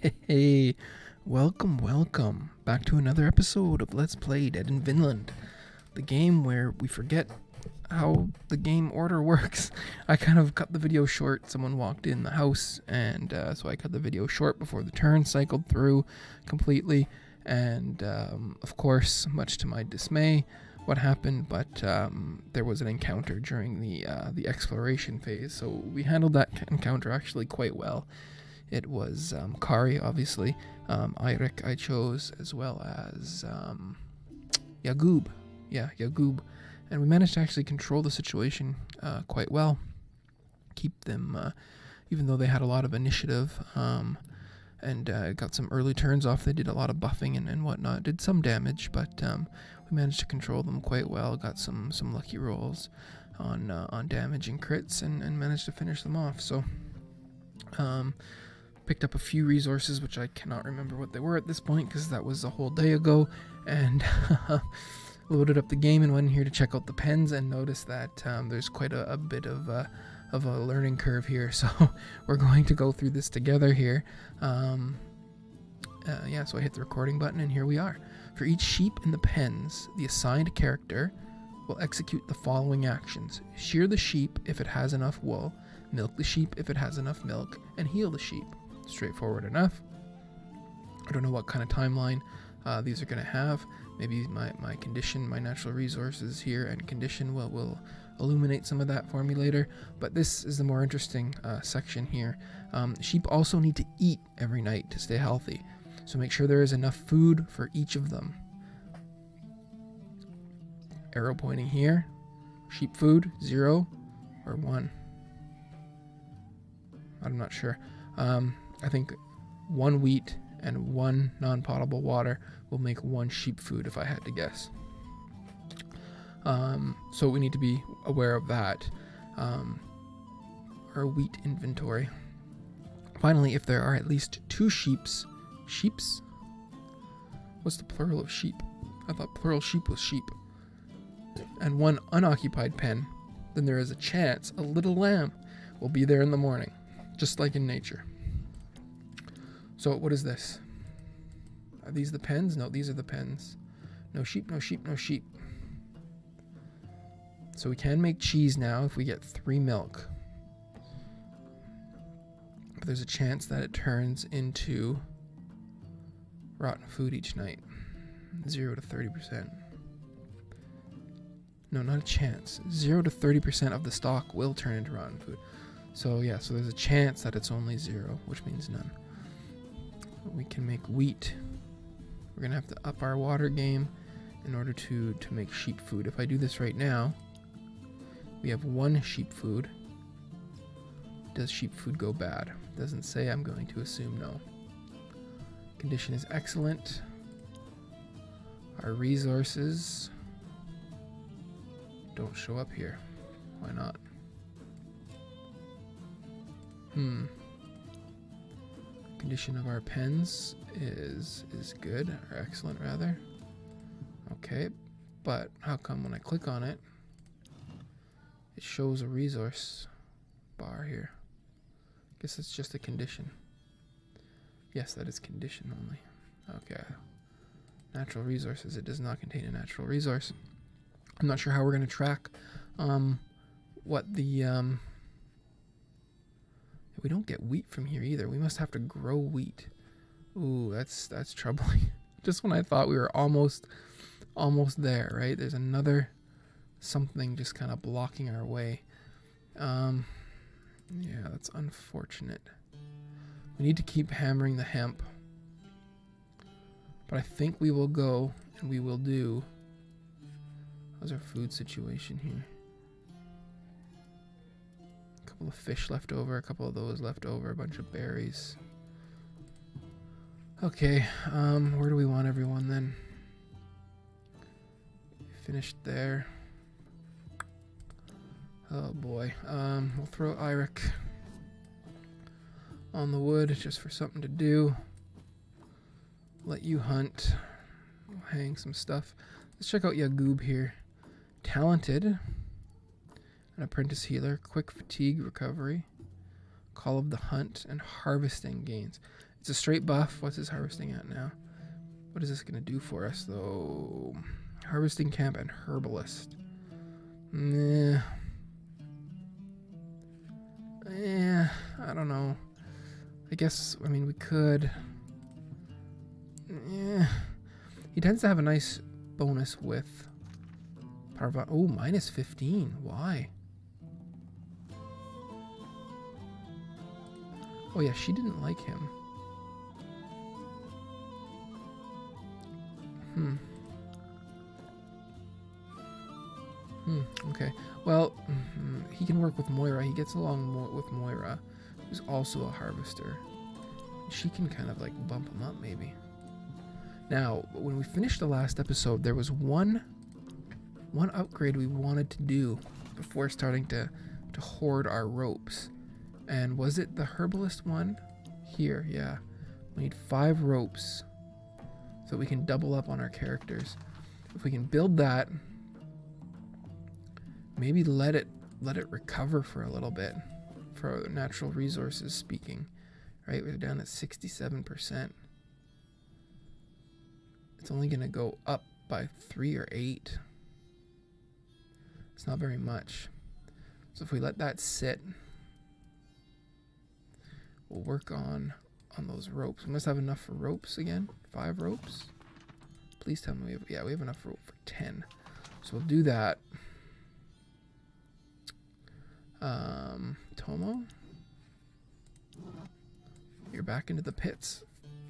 Hey, welcome back to another episode of Let's Play Dead in Vinland, the game where we forget how the game order works. I kind of cut the video short. Someone walked in the house, and so I cut the video short before the turn cycled through completely. And of course, much to my dismay, what happened, but there was an encounter during the exploration phase, so we handled that encounter actually quite well. It was Kari, obviously, Eirik I chose, as well as Yagub. Yeah, Yagub. And we managed to actually control the situation quite well. Keep them, even though they had a lot of initiative, and got some early turns off. They did a lot of buffing and whatnot. Did some damage, but we managed to control them quite well. Got some lucky rolls on damage and crits, and managed to finish them off. So, picked up a few resources, which I cannot remember what they were at this point because that was a whole day ago, and loaded up the game and went in here to check out the pens and noticed that there's quite a bit of a learning curve here, so we're going to go through this together here. Yeah, so I hit the recording button and here we are. For each sheep in the pens, the assigned character will execute the following actions: shear the sheep if it has enough wool, milk the sheep if it has enough milk, and heal the sheep. Straightforward enough. I don't know what kind of timeline these are going to have. Maybe my condition, my natural resources here and condition will illuminate some of that for me later, but this is the more interesting section here. Sheep also need to eat every night to stay healthy, so make sure there is enough food for each of them. Arrow pointing here. Sheep food 0 or 1. I'm not sure. I think 1 wheat and 1 non-potable water will make 1 sheep food, if I had to guess. So we need to be aware of that. Our wheat inventory. Finally, if there are at least 2 sheeps? What's the plural of sheep? I thought plural sheep was sheep. And 1 unoccupied pen, then there is a chance a little lamb will be there in the morning, just like in nature. So what is this? Are these the pens? No, these are the pens. No sheep, no sheep, no sheep. So we can make cheese now if we get 3 milk. But there's a chance that it turns into rotten food each night. 0 to 30%. No, not a chance. 0 to 30% of the stock will turn into rotten food. So yeah, so there's a chance that it's only 0, which means none. We can make wheat. We're gonna have to up our water game in order to make sheep food. If I do this right now, we have 1 sheep food. Does sheep food go bad? Doesn't say. I'm going to assume no. Condition is excellent. Our resources don't show up here. Why not? Condition of our pens is good, or excellent rather. Okay, but how come when I click on it, it shows a resource bar here? Guess it's just a condition. Yes, that is condition only. Okay. Natural resources. It does not contain a natural resource. I'm not sure how we're going to track what the... We don't get wheat from here either. We must have to grow wheat. Ooh, that's troubling. Just when I thought we were almost there, right? There's another something just kind of blocking our way. Yeah, that's unfortunate. We need to keep hammering the hemp. But I think we will go and we will do... How's our food situation here? A couple of fish left over, a couple of those left over, a bunch of berries. Okay, where do we want everyone then? Finished there. Oh boy. We'll throw Eirik on the wood just for something to do. Let you hunt. We'll hang some stuff. Let's check out Yagub here. Talented. An apprentice healer. Quick fatigue recovery. Call of the hunt and harvesting gains. It's a straight buff. What's his harvesting at now? What is this going to do for us, though? Harvesting camp and herbalist. Nah. Yeah, I don't know. I guess, I mean, we could. Yeah. He tends to have a nice bonus with Parva. Oh, minus 15. Why? Oh, yeah, she didn't like him. Okay. Well, he can work with Moira. He gets along with Moira, who's also a harvester. She can kind of like bump him up, maybe. Now, when we finished the last episode, there was one upgrade we wanted to do before starting to hoard our ropes. And was it the herbalist one? Here, yeah. We need 5 ropes so we can double up on our characters. If we can build that, maybe let it recover for a little bit, for natural resources speaking. Right, we're down at 67%. It's only going to go up by 3 or 8. It's not very much. So if we let that sit, we'll work on those ropes. We must have enough for ropes again. 5 ropes. Please tell me we have enough rope for 10. So we'll do that. Tomo, you're back into the pits.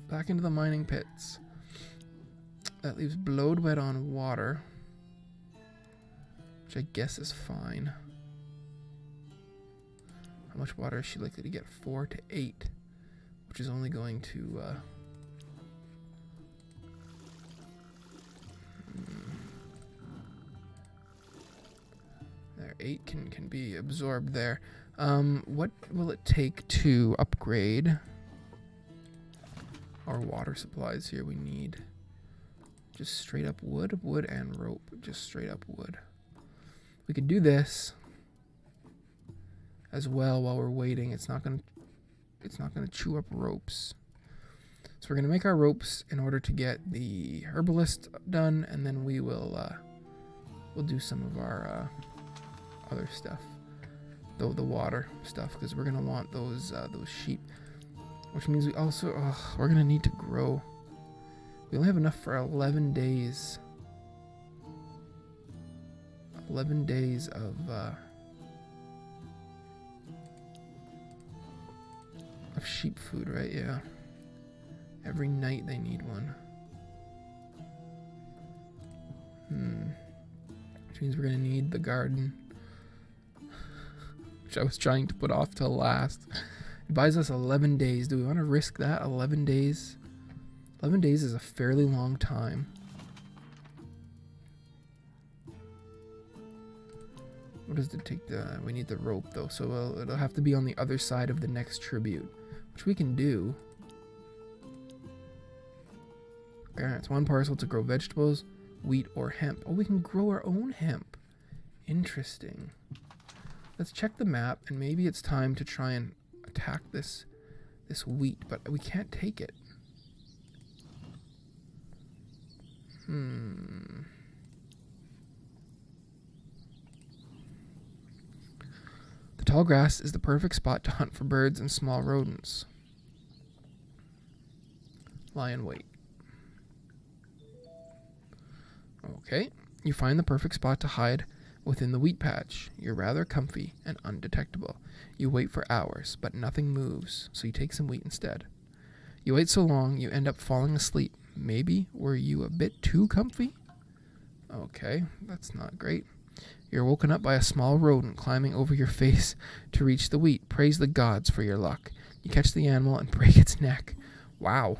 Back into the mining pits. That leaves Blowed Wet on water, which I guess is fine. How much water is she likely to get? 4 to 8, which is only going to there, 8 can be absorbed there. What will it take to upgrade our water supplies here? We need just straight up wood and rope. Just straight up wood. We could do this as well while we're waiting. It's not gonna chew up ropes. So we're gonna make our ropes in order to get the herbalist done, and then we will we'll do some of our other stuff, the water stuff, because we're gonna want those sheep, which means we also we're gonna need to grow. We only have enough for 11 days. 11 days of sheep food, right? Yeah. Every night they need one. Which means we're gonna need the garden, which I was trying to put off till last. It buys us 11 days. Do we want to risk that? 11 days? 11 days is a fairly long time. What does it take? We need the rope though, so it'll have to be on the other side of the next tribute, which we can do. It's 1 parcel to grow vegetables, wheat, or hemp. Oh, we can grow our own hemp. Interesting. Let's check the map, and maybe it's time to try and attack this wheat, but we can't take it. The tall grass is the perfect spot to hunt for birds and small rodents. Lie in wait. Okay, you find the perfect spot to hide within the wheat patch. You're rather comfy and undetectable. You wait for hours, but nothing moves, so you take some wheat instead. You wait so long, you end up falling asleep. Maybe were you a bit too comfy? Okay, that's not great. You're woken up by a small rodent climbing over your face to reach the wheat. Praise the gods for your luck. You catch the animal and break its neck. Wow.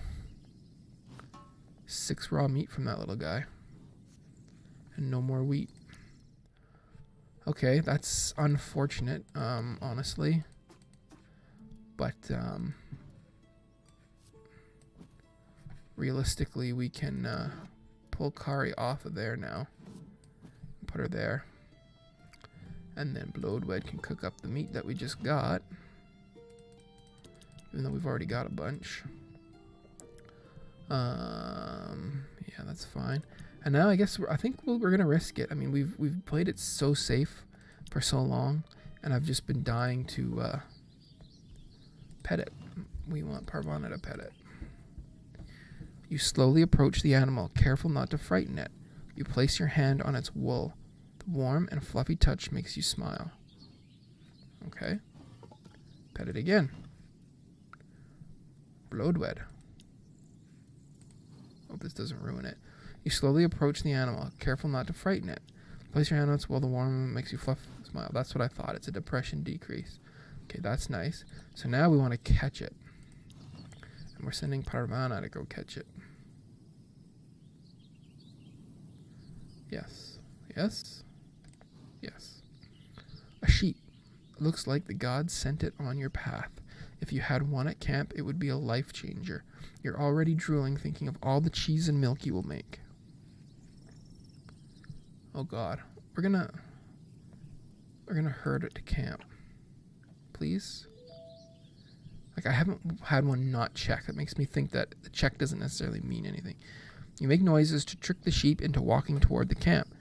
6 raw meat from that little guy. And no more wheat. Okay, that's unfortunate, honestly. But, realistically, we can pull Kari off of there now. Put her there. And then Blowed Wet can cook up the meat that we just got. Even though we've already got a bunch. Yeah, that's fine. And now I guess I think we're gonna risk it. I mean, we've played it so safe for so long, and I've just been dying to pet it. We want Parvana to pet it. You slowly approach the animal, careful not to frighten it. You place your hand on its wool. The warm and fluffy touch makes you smile. Okay. Pet it again. Bloodwed. Hope this doesn't ruin it. You slowly approach the animal, careful not to frighten it. Place your hand on its wool. The warm makes you smile. That's what I thought. It's a depression decrease. Okay, that's nice. So now we want to catch it. And we're sending Parvana to go catch it. Yes. Yes. Yes. A sheep. Looks like the gods sent it on your path. If you had one at camp, it would be a life changer. You're already drooling, thinking of all the cheese and milk you will make. Oh God. We're gonna herd it to camp. Please? Like, I haven't had one not check. That makes me think that the check doesn't necessarily mean anything. You make noises to trick the sheep into walking toward the camp.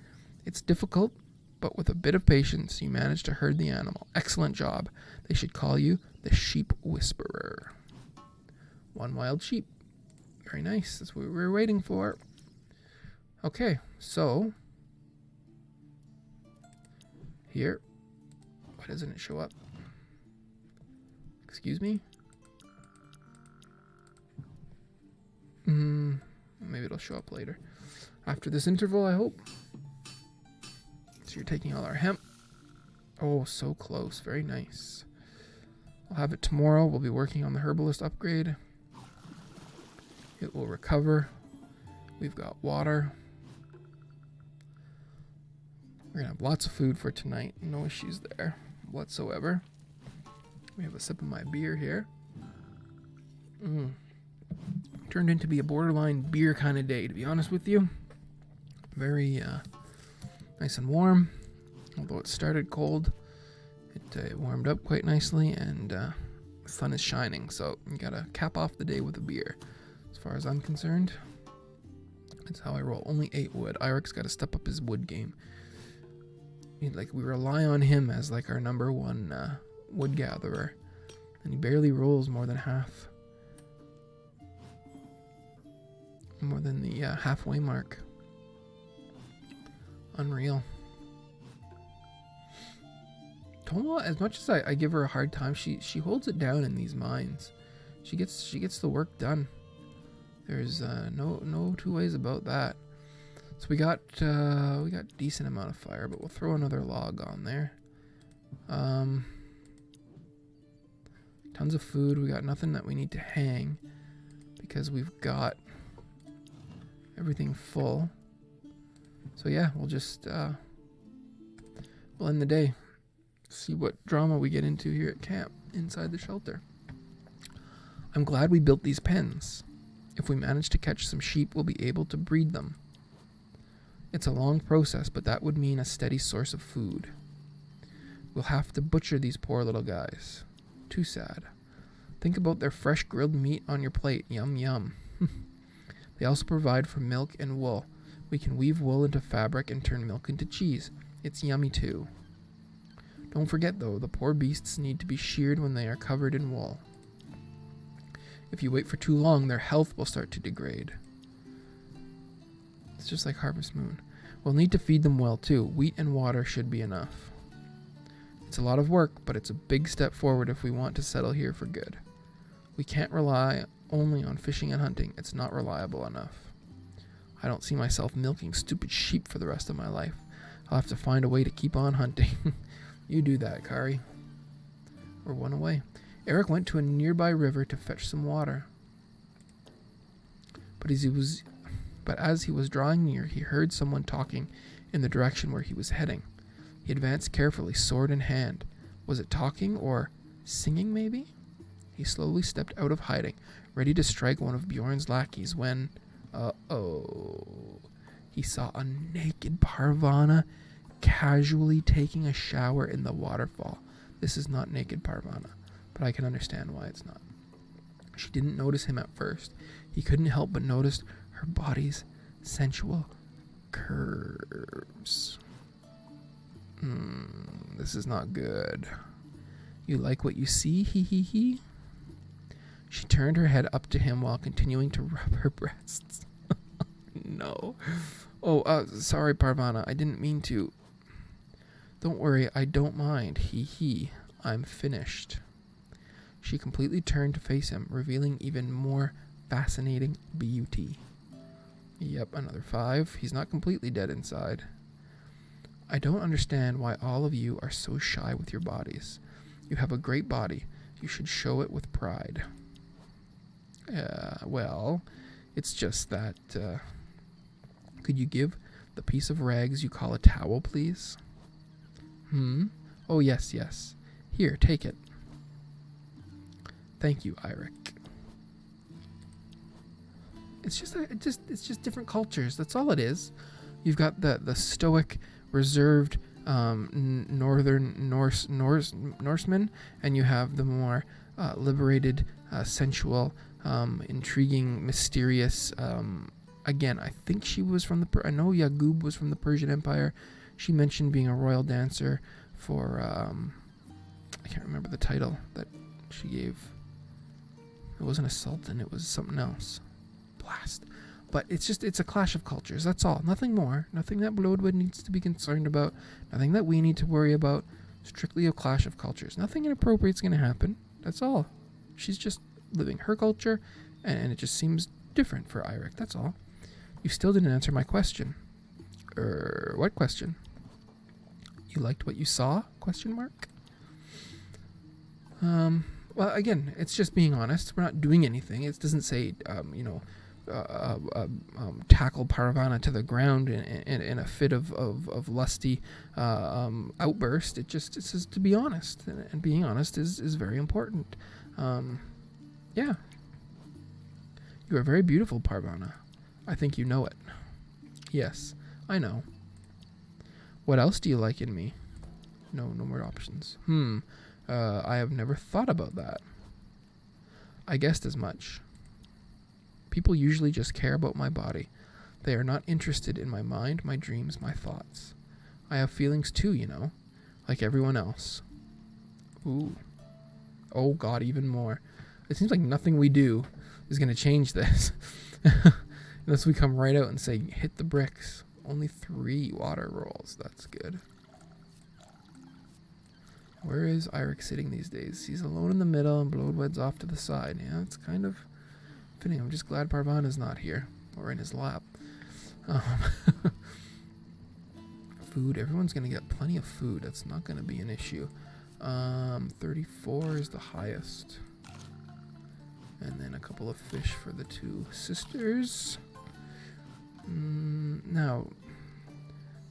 It's difficult, but with a bit of patience, you manage to herd the animal. Excellent job. They should call you the Sheep Whisperer. One wild sheep. Very nice. That's what we were waiting for. Okay, so here. Why doesn't it show up? Excuse me? Maybe it'll show up later. After this interval, I hope. So you're taking all our hemp. Oh, so close. Very nice. I'll have it tomorrow. We'll be working on the herbalist upgrade. It will recover. We've got water. We're going to have lots of food for tonight. No issues there whatsoever. We have a sip of my beer here. Turned into be a borderline beer kind of day, to be honest with you. Very nice and warm. Although it started cold, it warmed up quite nicely, and the sun is shining. So you gotta cap off the day with a beer. As far as I'm concerned, that's how I roll. Only 8 wood. Eirik's got to step up his wood game. Like, we rely on him as like our number one wood gatherer, and he barely rolls more than half. More than the halfway mark. Unreal. Tomoa, as much as I give her a hard time, she holds it down in these mines. She gets the work done. There's no two ways about that. So we got decent amount of fire, but we'll throw another log on there. Tons of food. We got nothing that we need to hang because we've got everything full. So yeah, we'll just we'll end the day. See what drama we get into here at camp inside the shelter. I'm glad we built these pens. If we manage to catch some sheep, we'll be able to breed them. It's a long process, but that would mean a steady source of food. We'll have to butcher these poor little guys. Too sad. Think about their fresh grilled meat on your plate. Yum yum. They also provide for milk and wool. We can weave wool into fabric and turn milk into cheese. It's yummy too. Don't forget though, the poor beasts need to be sheared when they are covered in wool. If you wait for too long, their health will start to degrade. It's just like Harvest Moon. We'll need to feed them well too. Wheat and water should be enough. It's a lot of work, but it's a big step forward if we want to settle here for good. We can't rely only on fishing and hunting. It's not reliable enough. I don't see myself milking stupid sheep for the rest of my life. I'll have to find a way to keep on hunting. You do that, Kari. Or one away. Eirik went to a nearby river to fetch some water. But as he was drawing near, he heard someone talking in the direction where he was heading. He advanced carefully, sword in hand. Was it talking or singing, maybe? He slowly stepped out of hiding, ready to strike one of Bjorn's lackeys when... He saw a naked Parvana casually taking a shower in the waterfall. This is not naked Parvana, but I can understand why it's not. She didn't notice him at first. He couldn't help but notice her body's sensual curves. This is not good. You like what you see? He he he. She turned her head up to him while continuing to rub her breasts. No. Oh, sorry, Parvana. I didn't mean to. Don't worry, I don't mind. He he. I'm finished. She completely turned to face him, revealing even more fascinating beauty. Yep, another 5. He's not completely dead inside. I don't understand why all of you are so shy with your bodies. You have a great body. You should show it with pride. Well, it's just that, could you give the piece of rags you call a towel, please? Oh, yes, yes. Here, take it. Thank you, Eirik. It's just different cultures. That's all it is. You've got the stoic, reserved northern Norsemen, and you have the more liberated, sensual, intriguing, mysterious. Again, I think she was from I know Yagub was from the Persian Empire. She mentioned being a royal dancer for I can't remember the title that she gave. It wasn't a sultan, it was something else. Blast. But it's a clash of cultures, that's all. Nothing more. Nothing that Bloodwood needs to be concerned about. Nothing that we need to worry about. Strictly a clash of cultures. Nothing inappropriate is going to happen. That's all. She's just living her culture, and it just seems different for Eirik, that's all. You still didn't answer my question. What question? You liked what you saw? Question mark? Well, again, it's just being honest. We're not doing anything. It doesn't say, tackle Parvana to the ground in a fit of lusty outburst. It says to be honest, and being honest is very important. Yeah. You are very beautiful, Parvana. I think you know it. Yes, I know. What else do you like in me? No more options. I have never thought about that. I guessed as much. People usually just care about my body. They are not interested in my mind, my dreams, my thoughts. I have feelings too, like everyone else. Ooh. Oh God, even more. It seems like nothing we do is going to change this. Unless we come right out and say, hit the bricks. Only 3 water rolls. That's good. Where is Eirik sitting these days? He's alone in the middle and Bloodwood's off to the side. Yeah, it's kind of fitting. I'm just glad Parvana's not here or in his lap. Food. Everyone's going to get plenty of food. That's not going to be an issue. 34 is the highest. And then a couple of fish for the 2 sisters. Now,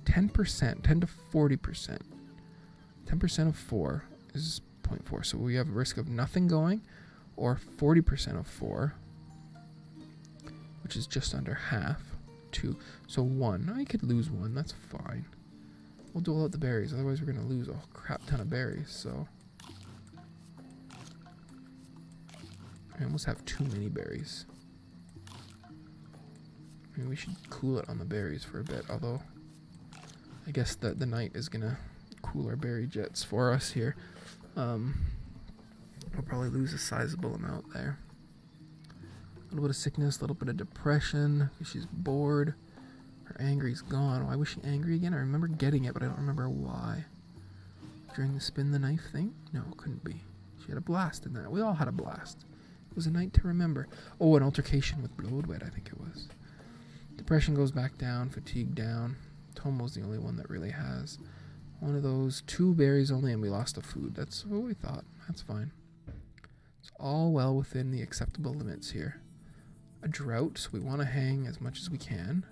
10%, 10 to 40%. 10% of 4 is 0.4. So we have a risk of nothing going, or 40% of 4, which is just under half. 2. So 1. I could lose 1. That's fine. We'll dole out the berries. Otherwise, we're going to lose a crap ton of berries. So I almost have too many berries. Maybe we should cool it on the berries for a bit. Although, I guess that the night is going to cool our berry jets for us here. We'll probably lose a sizable amount there. A little bit of sickness, a little bit of depression. She's bored. Her angry's gone. Why was she angry again? I remember getting it, but I don't remember why. During the spin the knife thing? No, it couldn't be. She had a blast in that. We all had a blast. It was a night to remember. Oh, an altercation with Bloodwood, I think it was. Depression goes back down, fatigue down. Tomo's the only one that really has one of those. 2 berries only, and we lost the food. That's what we thought. That's fine. It's all well within the acceptable limits here. A drought, so we want to hang as much as we can.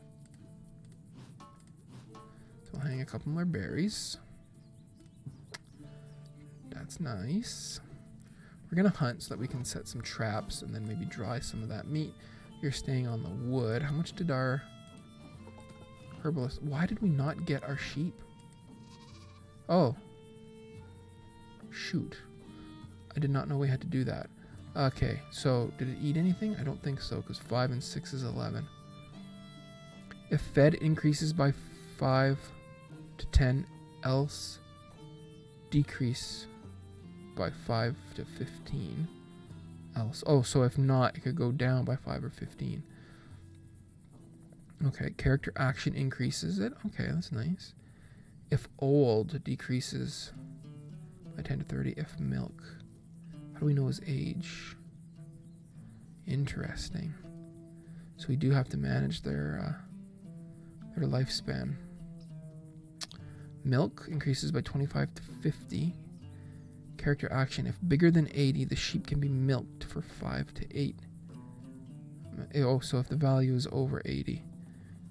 So we'll hang a couple more berries. That's nice. We're going to hunt so that we can set some traps and then maybe dry some of that meat. You're staying on the wood. How much did our herbalist... Why did we not get our sheep? Oh. Shoot. I did not know we had to do that. Okay, so did it eat anything? I don't think so, because 5 and 6 is 11. If fed increases by 5 to 10, else decrease by 5 to 15. Else. Oh, so if not, it could go down by 5 or 15. Okay, character action increases it. Okay, that's nice. If old, decreases by 10 to 30. If milk. How do we know his age? Interesting. So we do have to manage their lifespan. Milk increases by 25 to 50. Character action. If bigger than 80, the sheep can be milked for 5 to 8. Oh, so if the value is over 80,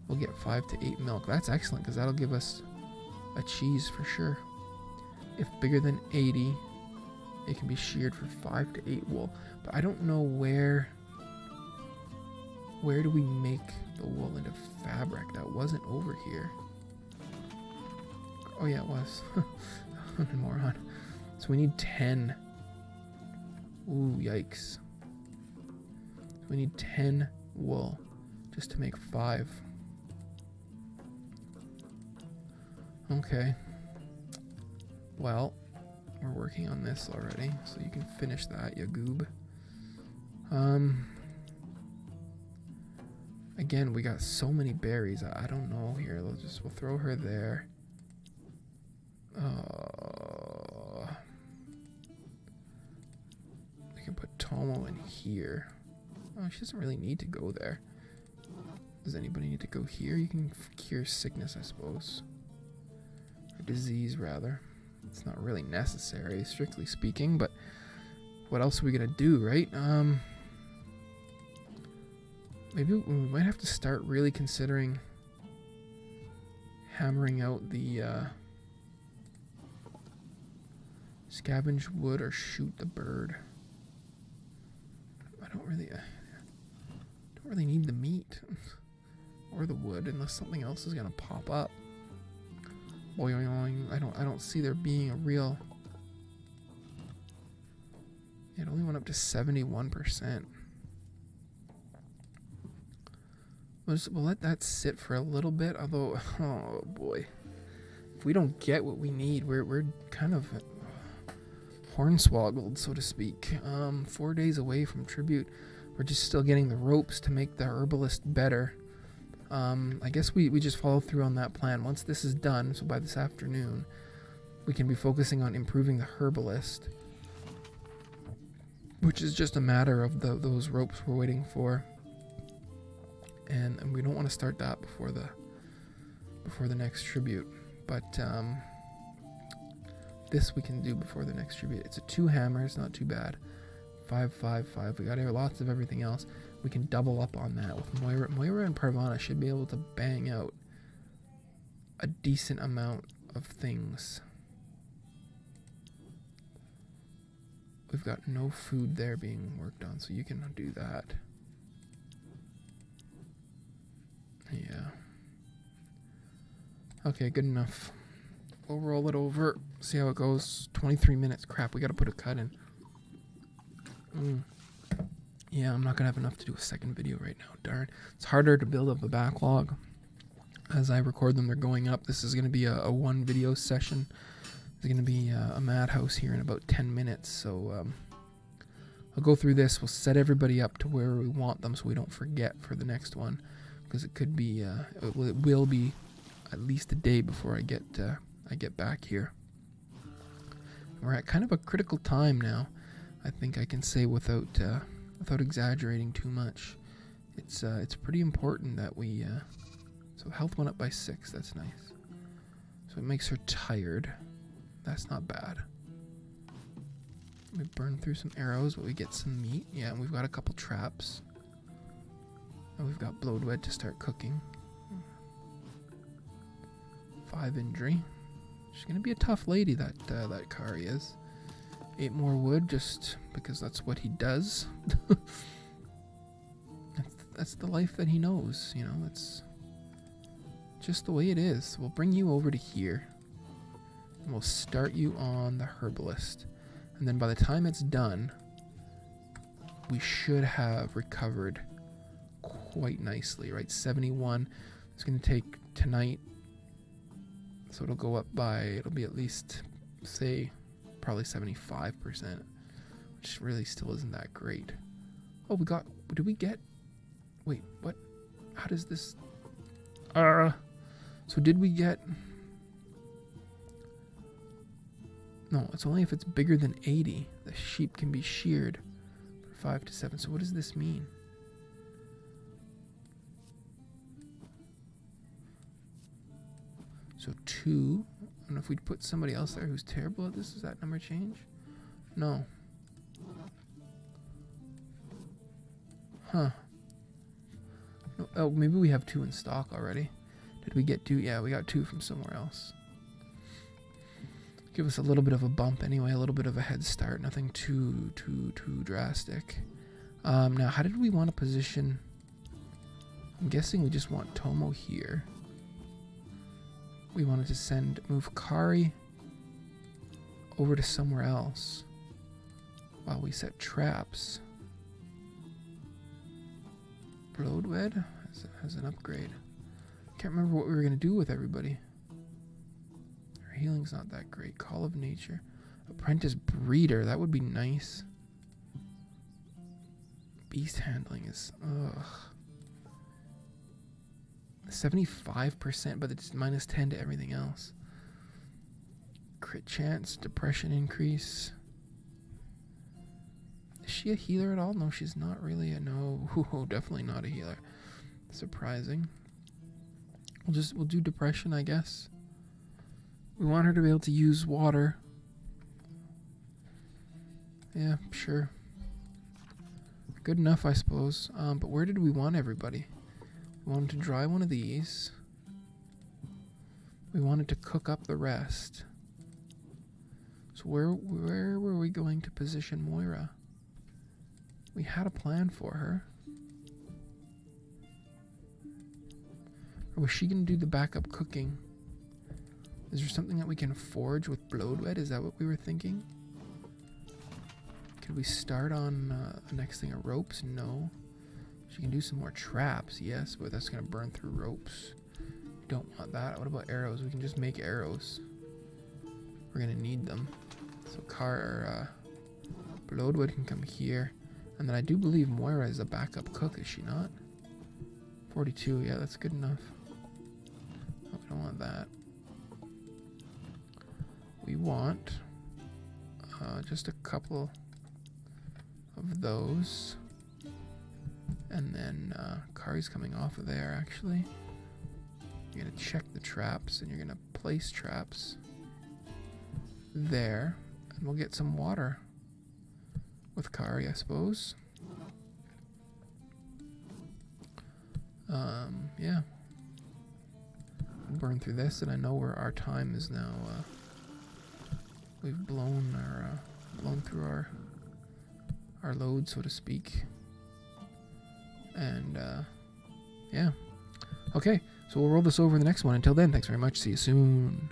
we'll get 5 to 8 milk. That's excellent, because that'll give us a cheese for sure. If bigger than 80, it can be sheared for 5 to 8 wool. But I don't know where do we make the wool into fabric? That wasn't over here. Oh yeah, it was. I'm a moron. So we need 10. Ooh, yikes. So we need 10 wool just to make 5. Okay. Well, we're working on this already, so you can finish that, you goob. Again, we got so many berries. I don't know here. We'll throw her there. We can put Tomo in here. Oh, she doesn't really need to go there. Does anybody need to go here? You can cure sickness, I suppose. Or disease, rather. It's not really necessary, strictly speaking, but what else are we gonna do, right? Maybe we might have to start really considering hammering out the scavenge wood or shoot the bird. I don't really need the meat or the wood unless something else is gonna pop up. Boing, I don't see there being a real. It only went up to 71%. We'll let that sit for a little bit, although, oh boy, if we don't get what we need, we're kind of hornswoggled, so to speak. 4 days away from tribute. We're just still getting the ropes to make the herbalist better. I guess we just follow through on that plan. Once this is done, so by this afternoon, we can be focusing on improving the herbalist, which is just a matter of those ropes we're waiting for. And we don't want to start that before the next tribute, but this we can do before the next tribute. It's a 2 hammers, not too bad. 5, 5, 5. We got lots of everything else. We can double up on that with Moira. Moira and Parvana should be able to bang out a decent amount of things. We've got no food there being worked on, so you can do that. Yeah. Okay, good enough. We'll roll it over, see how it goes. 23 minutes. Crap, we gotta put a cut in. Yeah, I'm not gonna have enough to do a second video right now. Darn. It's harder to build up a backlog. As I record them, they're going up. This is gonna be a 1 video session. There's gonna be a madhouse here in about 10 minutes. So I'll go through this. We'll set everybody up to where we want them so we don't forget for the next one. Because it could be, it will be at least a day before I get back here. We're at kind of a critical time now. I think I can say without exaggerating too much. It's pretty important that we. So health went up by 6. That's nice. So it makes her tired. That's not bad. We burn through some arrows, but we get some meat. Yeah, and we've got a couple traps. And we've got Bloodwed to start cooking. 5 injury. She's gonna be a tough lady, that Kari is. 8 more wood, just because that's what he does. That's the life that he knows, you know. It's just the way it is. We'll bring you over to here, and we'll start you on the herbalist. And then by the time it's done, we should have recovered quite nicely, right? 71. It's going to take tonight, so it'll go up by, it'll be at least, say, probably 75%, which really still isn't that great. Oh, did we get, wait, what? How does this, so did we get, no, it's only if it's bigger than 80. The sheep can be sheared for 5 to 7. So what does this mean? So 2. I don't know if we'd put somebody else there who's terrible at this. Does that number change? No. Huh. No, oh, maybe we have 2 in stock already. Did we get 2? Yeah, we got 2 from somewhere else. Give us a little bit of a bump anyway, a little bit of a head start. Nothing too drastic. Now, how did we want to position? I'm guessing we just want Tomo here. We wanted to move Kari over to somewhere else while we set traps. Bloodwed has an upgrade. Can't remember what we were going to do with everybody. Our healing's not that great. Call of Nature. Apprentice Breeder. That would be nice. Beast Handling is... ugh. 75%, but it's minus 10 to everything else. Crit chance. Depression increase. Is she a healer at all? No, she's not really a... no. Ooh, definitely not a healer. Surprising. We'll do depression, I guess. We want her to be able to use water. Yeah, sure. Good enough, I suppose. But where did we want everybody? We wanted to dry one of these. We wanted to cook up the rest. So where were we going to position Moira? We had a plan for her. Or was she going to do the backup cooking? Is there something that we can forge with Bloodwed? Is that what we were thinking? Could we start on the next thing of ropes? No. She can do some more traps, yes, but that's going to burn through ropes. Don't want that. What about arrows? We can just make arrows. We're going to need them. So Bloodwood can come here. And then I do believe Moira is a backup cook, is she not? 42, yeah, that's good enough. Oh, we don't want that. We want just a couple of those. And then Kari's coming off of there, actually. You're going to check the traps, and you're going to place traps there. And we'll get some water with Kari, I suppose. Yeah. We'll burn through this, and I know where our time is now. We've blown through our load, so to speak. And yeah. Okay, so we'll roll this over in the next one. Until then, thanks very much. See you soon.